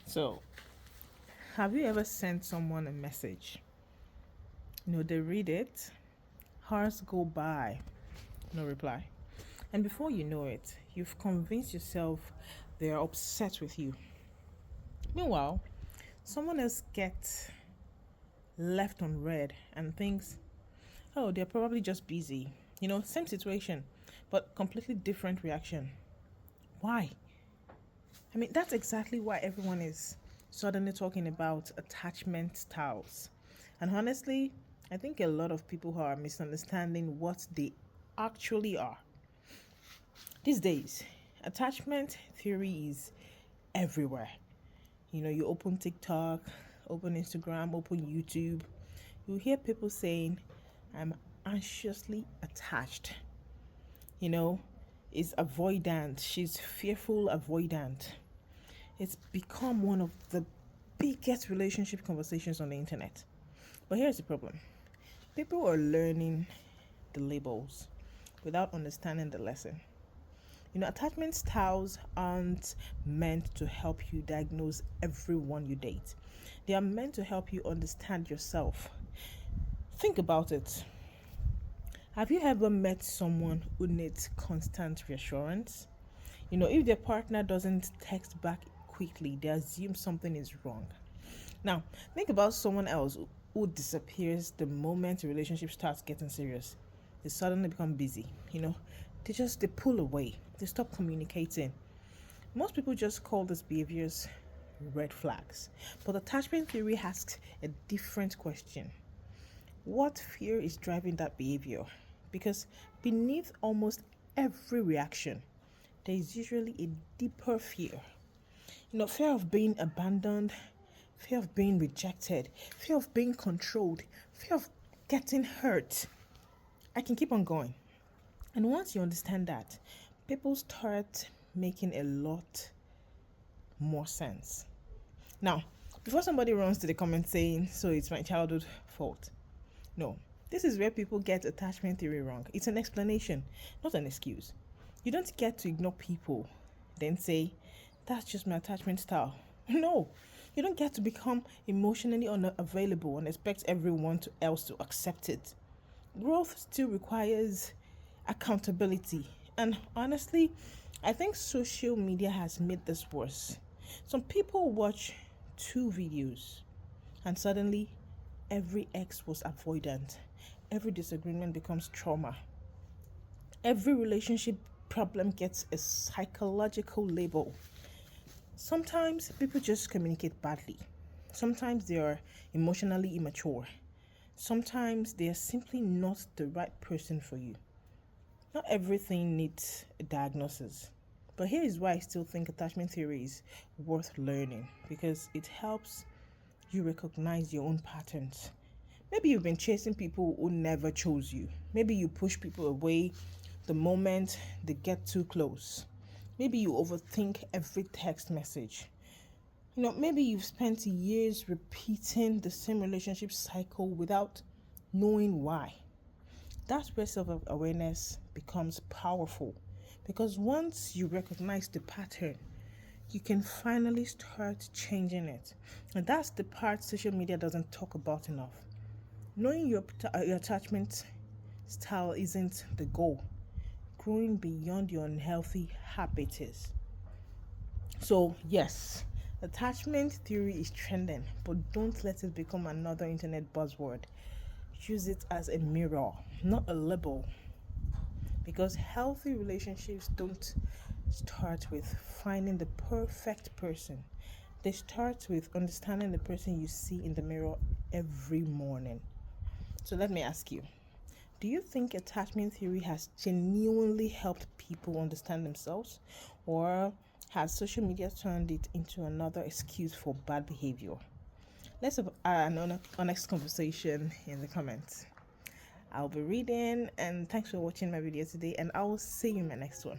So, have you ever sent someone a message? They read it, hours go by, no reply. And before you know it, you've convinced yourself they're upset with you. Meanwhile, someone else gets left unread and thinks, oh, they're probably just busy. Same situation, but completely different reaction. Why? That's exactly why everyone is suddenly talking about attachment styles. And honestly, I think a lot of people are misunderstanding what they actually are. These days, attachment theory is everywhere. You open TikTok, open Instagram, open YouTube, you hear people saying, I'm anxiously attached. Is avoidant. She's fearful avoidant. It's become one of the biggest relationship conversations on the internet. But here's the problem. People are learning the labels without understanding the lesson. Attachment styles aren't meant to help you diagnose everyone you date. They are meant to help you understand yourself. Think about it. Have you ever met someone who needs constant reassurance? If their partner doesn't text back quickly, they assume something is wrong. Now, think about someone else who disappears the moment the relationship starts getting serious. They suddenly become busy, they pull away, they stop communicating. Most people just call these behaviors red flags. But attachment theory asks a different question. What fear is driving that behavior? Because beneath almost every reaction, there is usually a deeper fear. Fear of being abandoned, fear of being rejected, fear of being controlled, fear of getting hurt. I can keep on going. And once you understand that, people start making a lot more sense. Now, before somebody runs to the comment saying, so it's my childhood fault. No, this is where people get attachment theory wrong. It's an explanation, not an excuse. You don't get to ignore people, then say, that's just my attachment style. No, you don't get to become emotionally unavailable and expect everyone else to accept it. Growth still requires accountability. And honestly, I think social media has made this worse. Some people watch 2 videos and suddenly every ex was avoidant. Every disagreement becomes trauma. Every relationship problem gets a psychological label. Sometimes people just communicate badly. Sometimes they are emotionally immature. Sometimes they are simply not the right person for you. Not everything needs a diagnosis. But here is why I still think attachment theory is worth learning, because it helps you recognize your own patterns. Maybe you've been chasing people who never chose you. Maybe you push people away the moment they get too close. Maybe you overthink every text message. Maybe you've spent years repeating the same relationship cycle without knowing why. That's where self-awareness becomes powerful, because once you recognize the pattern, you can finally start changing it. And that's the part social media doesn't talk about enough. Knowing your attachment style isn't the goal. Growing beyond your unhealthy habit is. So, yes, attachment theory is trending, but don't let it become another internet buzzword. Use it as a mirror, not a label. Because healthy relationships don't start with finding the perfect person. They start with understanding the person you see in the mirror every morning. So let me ask you, do you think attachment theory has genuinely helped people understand themselves? Or has social media turned it into another excuse for bad behavior? Let's have an honest conversation in the comments. I'll be reading, and thanks for watching my video today, and I will see you in my next one.